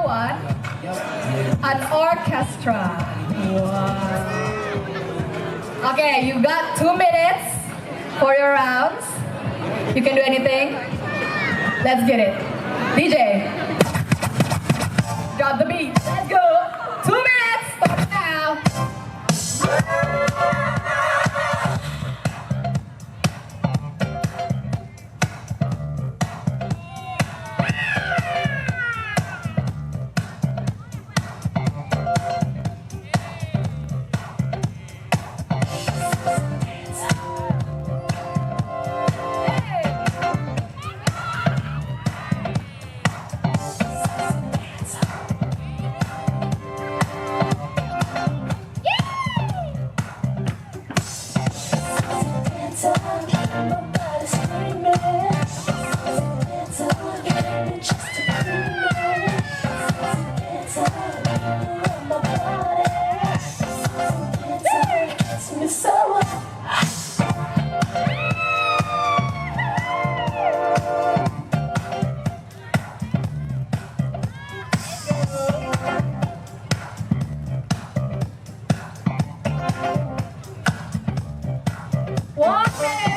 one? An orchestra. Wow. Okay, you got 2 minutes for your rounds. You can do anything. Let's get it. DJ, drop the beat. Let's go. 2 minutes. Start now. One minute.